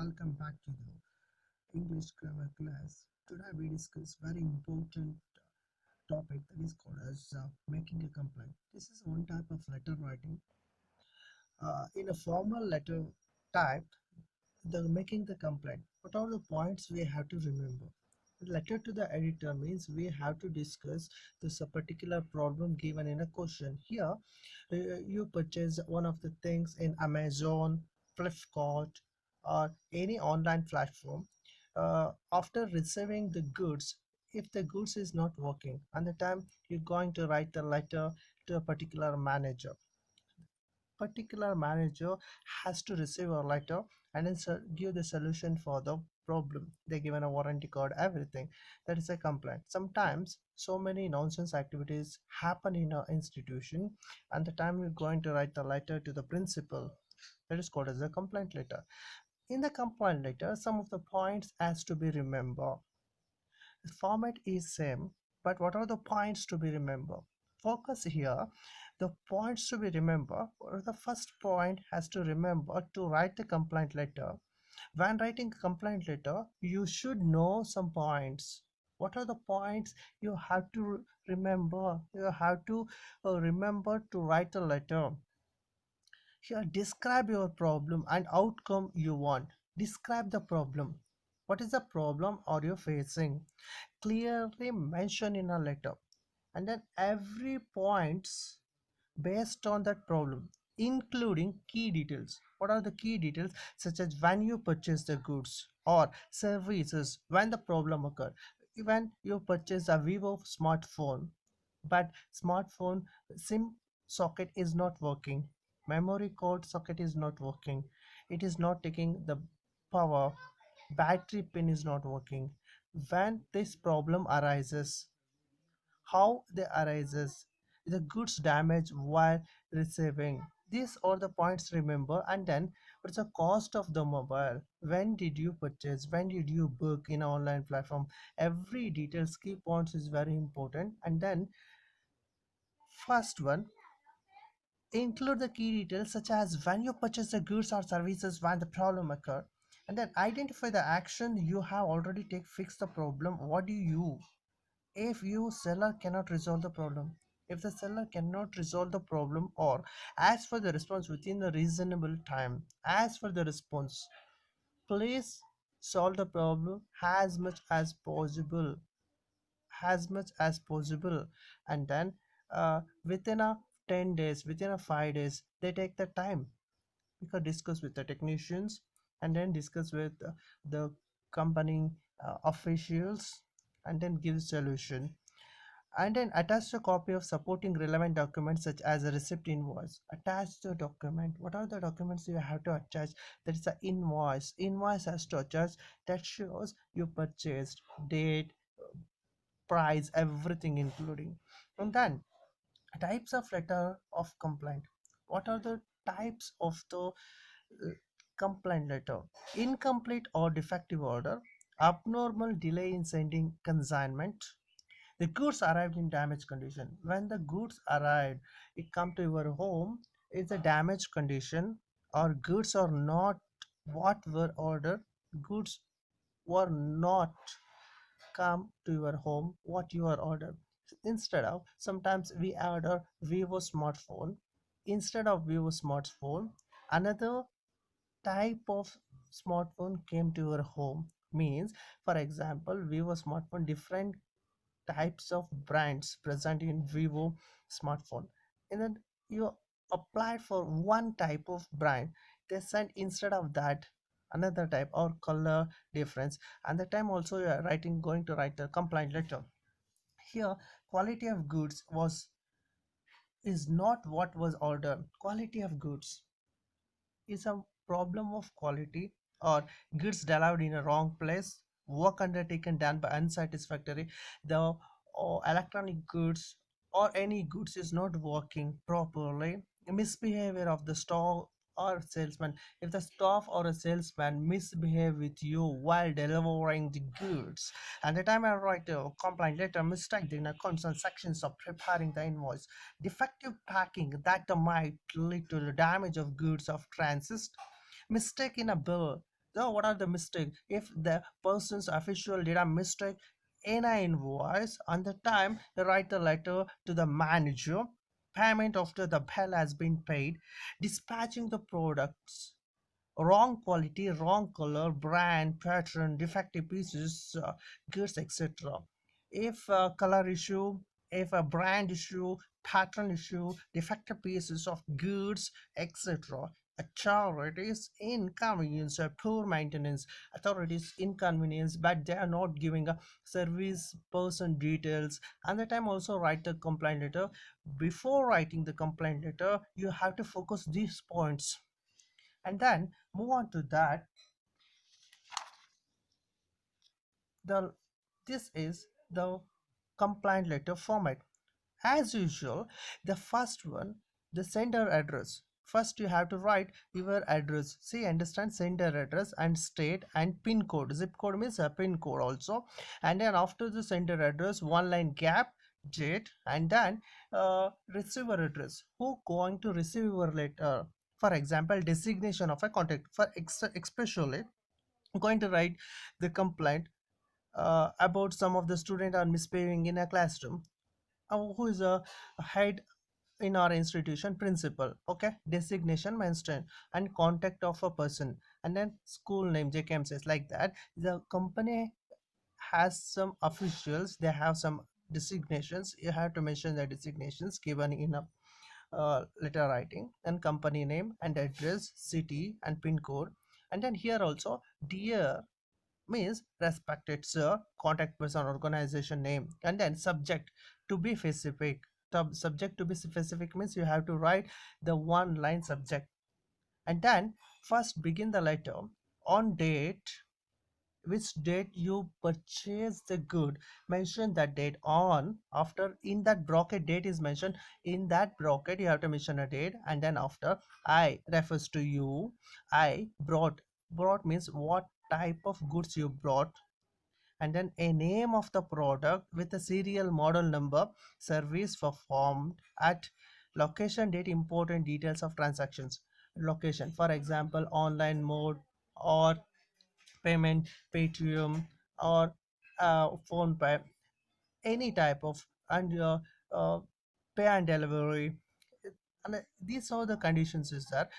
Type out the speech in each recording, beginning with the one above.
welcome back to the English grammar class. Today we discuss very important topic that is called as making a complaint. This is one type of letter writing. In a formal letter type, the making the complaint. What are the points we have to remember? Letter to the editor means we have to discuss this a particular problem given in a question. Here, you purchase one of the things in Amazon, Flipkart, or any online platform. After receiving the goods, if the goods is not working, and the time you're going to write a letter to a particular manager has to receive a letter and then give the solution for the problem. They're given a warranty card, everything. That is a complaint. Sometimes so many nonsense activities happen in our institution, and the time you're going to write the letter to the principal, that is called as a complaint letter. In the complaint letter, some of the points has to be remembered. The format is same, but what are the points to be remembered? Focus here. The points to be remembered, or the first point has to remember to write the complaint letter. When writing a complaint letter, you should know some points. What are the points you have to remember? You have to remember to write a letter. Here, describe your problem and outcome you want. Describe the problem. What is the problem are you facing? Clearly mention in a letter, and then every points based on that problem, including key details. What are the key details? Such as when you purchase the goods or services, when the problem occurred. When you purchase a Vivo smartphone, but smartphone sim socket is not working, memory card socket is not working, it is not taking the power, battery pin is not working. When this problem arises, how they arises, the goods damage while receiving, these are the points remember. And then what's the cost of the mobile, when did you purchase, when did you book in an online platform, every details key points is very important. And then first one, include the key details such as when you purchase the goods or services, when the problem occurred. And then identify the action you have already take fix the problem. What do you, if you seller cannot resolve the problem, if the seller cannot resolve the problem or ask for the response within the reasonable time, ask for the response, please solve the problem as much as possible. And then within a 10 days, within a 5 days, they take the time, because discuss with the technicians, and then discuss with the company officials, and then give solution. And then attach a copy of supporting relevant documents such as a receipt, invoice. Attach the document. What are the documents you have to attach? That is the invoice has to attach, that shows you purchased, date, price, everything including. And then types of letter of complaint. What are the types of the complaint letter? Incomplete or defective order, abnormal delay in sending consignment, the goods arrived in damaged condition. When the goods arrived, it come to your home, it's a damaged condition, or goods are not what were ordered, goods were not come to your home what you are ordered. Instead of, sometimes we order Vivo smartphone, instead of Vivo smartphone, another type of smartphone came to your home. Means, for example, Vivo smartphone, different types of brands present in Vivo smartphone, and then you applied for one type of brand, they sent instead of that another type or color difference. And the time also you are writing, going to write a complaint letter. Here, quality of goods was is not what was ordered. Quality of goods is a problem of quality, or goods delivered in a wrong place, work undertaken done by unsatisfactory, the electronic goods or any goods is not working properly, misbehavior of the store or salesman. If the staff or a salesman misbehave with you while delivering the goods, and the time I write a complaint letter, mistake in accounts and sections of preparing the invoice, defective packing that might lead to the damage of goods of transit, mistake in a bill, So what are the mistakes? If the person's official did a mistake in an invoice, on the time they write the letter to the manager, payment after the bill has been paid, dispatching the products wrong quality, wrong color, brand, pattern, defective pieces, goods, etc. If a color issue, if a brand issue, pattern issue, defective pieces of goods, etc. Authorities inconvenience or poor maintenance. Authorities inconvenience, but they are not giving a service person details. And the time also write the complaint letter. Before writing the complaint letter, you have to focus these points and then move on to that. The This is the complaint letter format. As usual, the first one, the sender address. First you have to write your address. See, understand, sender address and state and pin code. Zip code means a pin code also. And then after the sender address, one line gap, date, and then receiver address, who going to receive your letter. For example, designation of a contact. For especially going to write the complaint about some of the student are misbehaving in a classroom. Who is a head in our institution? Principal. Okay, designation mentioned and contact of a person, and then school name, JKM says, like that. The company has some officials, they have some designations. You have to mention the designations given in a letter writing, and company name and address, city and pin code. And then here also, dear means respected sir, contact person, organization name, and then subject to be specific. Subject to be specific means you have to write the one line subject. And then first begin the letter on date, which date you purchase the good, mention that date. On, after, in that bracket, date is mentioned. In that bracket you have to mention a date. And then after, I refers to you. I brought means what type of goods you brought. And then a name of the product with a serial model number, service performed at, location, date, important details of transactions. Location, for example, online mode or payment, Paytm, or phone pay, any type of, and uh, pay and delivery. And these are the conditions is that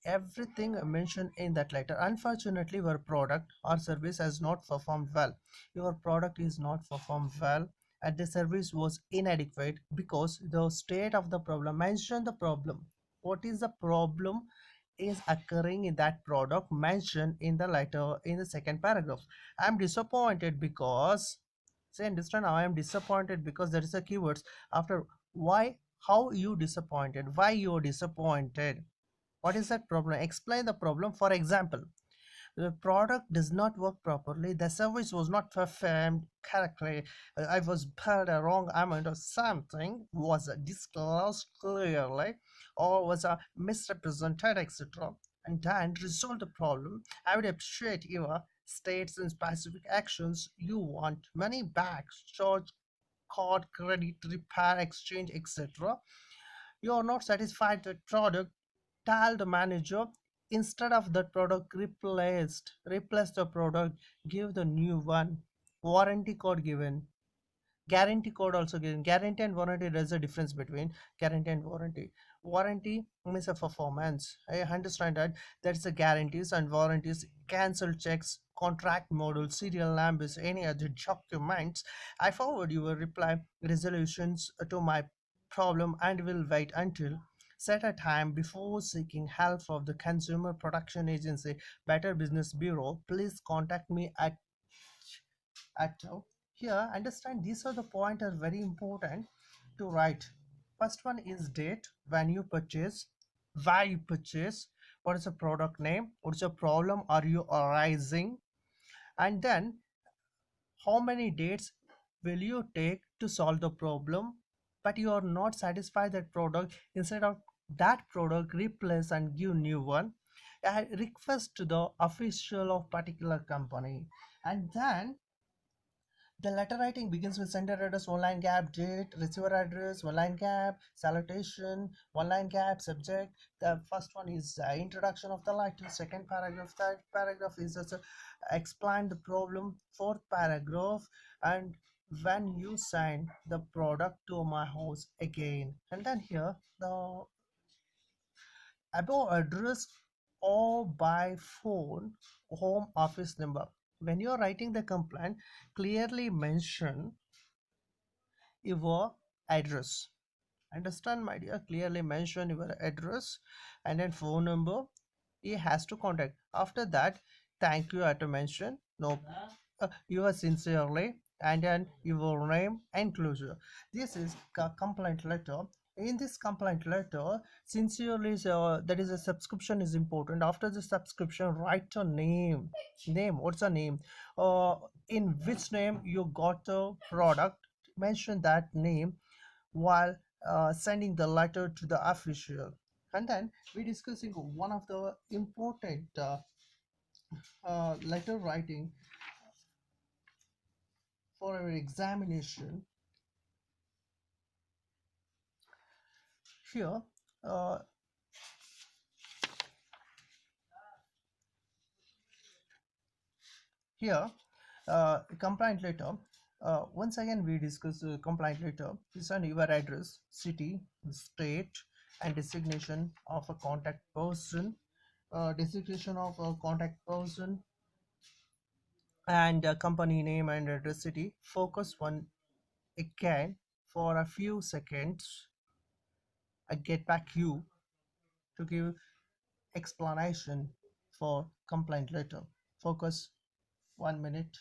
everything mentioned in that letter. Unfortunately, your product or service has not performed well. Your product is not performed well, and the service was inadequate because the state of the problem, mention the problem. What is the problem is occurring in that product, mentioned in the letter in the second paragraph. I'm disappointed because, say, understand, I am disappointed because there is a keywords after. Why, how you disappointed, why you are disappointed, what is that problem, explain the problem. For example, the product does not work properly, the service was not performed correctly, I was paid a wrong amount or something was disclosed clearly or was misrepresented, etc. And then resolve the problem. I would appreciate your states and specific actions you want money back, charge, card, credit, repair, exchange, etc. You are not satisfied with product, tell the manager. Instead of that product replace the product, give the new one. Warranty code given, guarantee code also given. Guarantee and warranty, there's a difference between guarantee and warranty. Warranty means a performance, I understand that. That's the guarantees, and warranties, cancel checks, contract model, serial numbers, any other documents. I forward your reply resolutions to my problem and will wait until set a time before seeking help of the consumer protection agency, Better Business Bureau. Please contact me at here. Understand, these are the point are very important to write. First one is date, when you purchase, why you purchase, what is the product name, what's the problem are you arising, and then how many dates will you take to solve the problem. But you are not satisfied that product, instead of that product replace and give new one. I request to the official of particular company. And then The letter writing begins with sender address, one line gap, date, receiver address, one line gap, salutation, one line gap, subject. The first one is introduction of the letter. Second paragraph, third paragraph is also explain the problem. Fourth paragraph, and when you send the product to my house again. And then here the above address or by phone home office number. When you're writing the complaint, clearly mention your address. Understand, my dear? Clearly mention your address and then phone number. He has to contact. After that, thank you have to mention. No, you are sincerely and then your name and closure. This is complaint letter. In this complaint letter, sincerely that is a subscription is important. After the subscription, write a name. Name. What's the name? Uh, in which name you got the product? Mention that name while sending the letter to the official. And then we discussing one of the important letter writing for our examination. Here, uh, here, complaint letter. Once again, we discuss complaint letter. This one your address, city, state, and designation of a contact person. Designation of a contact person and company name and address city. Focus one again for a few seconds. I get back you to give explanation for complaint letter. Focus 1 minute.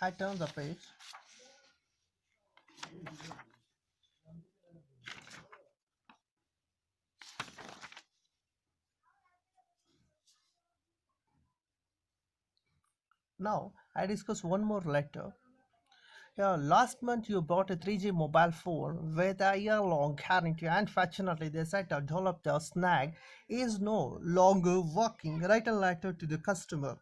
I turn the page. Now I discuss one more letter. Yeah, last month you bought a 3G mobile phone with a year-long guarantee. Unfortunately, they said the developer snag is no longer working. Write a letter to the customer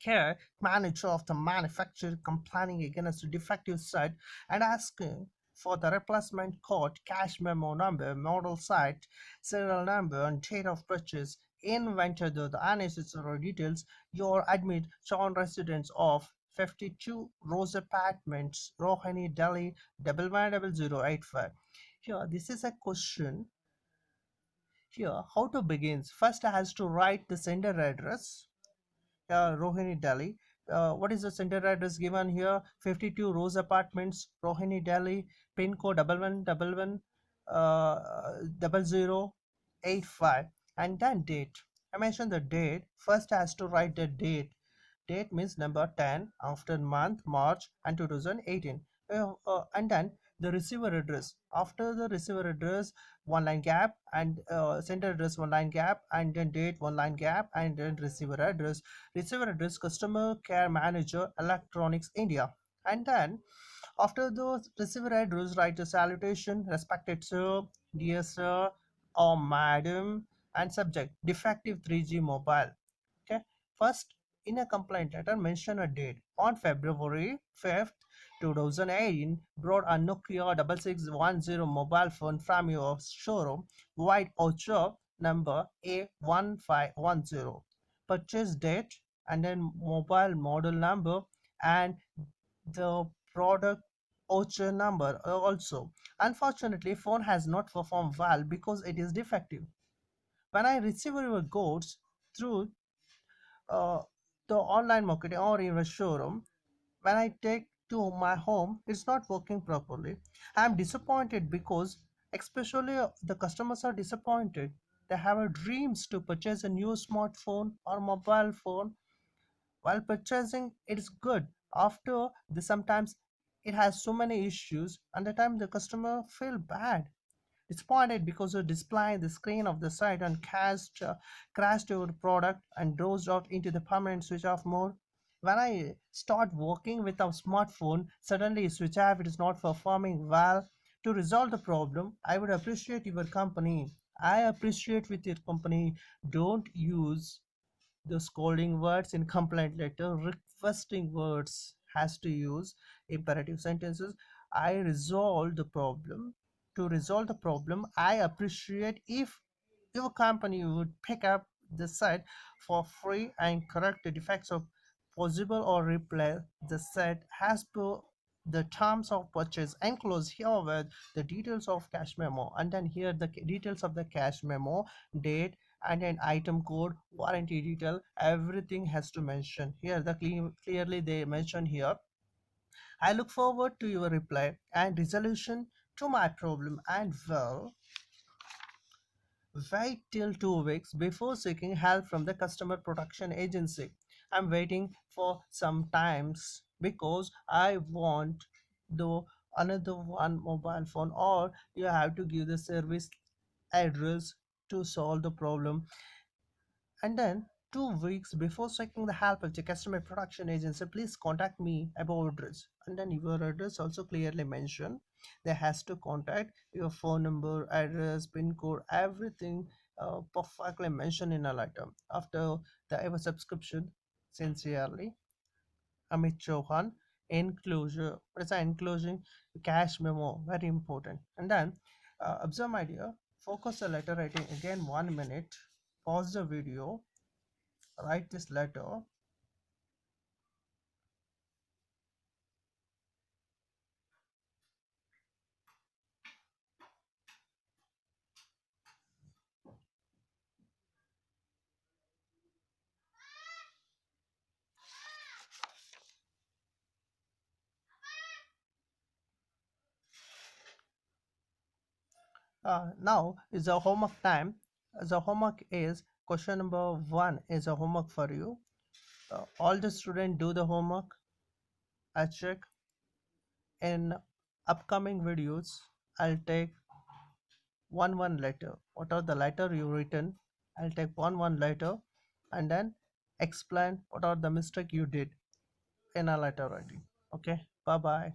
care manager of the manufacturer complaining against the defective set and asking for the replacement code, cash memo number, model site, serial number, and date of purchase. Invented the unnecessary details. Your admit shown residents of 52 Rose Apartments, Rohini, Delhi, 110085. Here, this is a question. Here, how to begin? First, I has to write the sender address. Rohini, Delhi. What is the center address given here? 52 Rose Apartments, Rohini, Delhi. Pin code 1111 0085. And then date. I mentioned the date. First has to write the date. Date means number 10 after month March and 2018. And then the receiver address. After the receiver address, one line gap, and sender address one line gap, and then date one line gap, and then receiver address. Receiver address customer care manager electronics India. And then after the receiver address, write a salutation, respected sir, dear sir, or madam, and subject defective 3G mobile. Okay. First, in a complaint letter, mention a date. On February 5th, 2018, brought a Nokia 6610 mobile phone from your showroom, white voucher number A1510. Purchase date and then mobile model number and the product voucher number also. Unfortunately, phone has not performed well because it is defective. When I receive your goods through uh, the online marketing or in a showroom, when I take to my home, it's not working properly. I'm disappointed because, especially the customers are disappointed. They have a dreams to purchase a new smartphone or mobile phone. While purchasing, it's good. After the sometimes it has so many issues, and the time the customer feel bad. It's pointed because of display the screen of the site and crashed your product and dozed off into the permanent switch off mode. When I start working with a smartphone, suddenly switch off, it is not performing well. To resolve the problem, I would appreciate your company. I appreciate with your company. Don't use the scolding words in complaint letter. Requesting words has to use imperative sentences. I resolve the problem. To resolve the problem, I appreciate if your company would pick up the site for free and correct the defects of possible or replay the site as per the terms of purchase enclosed here with the details of cash memo, and then here the details of the cash memo, date, and an item code, warranty detail, everything has to mention here. Clearly they mention here. I look forward to your reply and resolution to my problem, and will wait till 2 weeks before seeking help from the customer protection agency. I'm waiting for some times because I want the another one mobile phone, or you have to give the service address to solve the problem. And then 2 weeks before seeking the help of the customer production agency, please contact me about address. And then your address also clearly mentioned. They has to contact your phone number, address, pin code, everything perfectly mentioned in a letter. After the ever subscription, sincerely, Amit Chauhan. Enclosure. What is the enclosing? Cash memo. Very important. And then observe, my dear. Focus the letter writing again 1 minute. Pause the video, write this letter. Now is the homework time. The homework is question number one is a homework for you. All the students do the homework. I check in upcoming videos. I'll take one letter. What are the letter you written? I'll take one letter and then explain what are the mistake you did in a letter writing. Okay. Bye bye.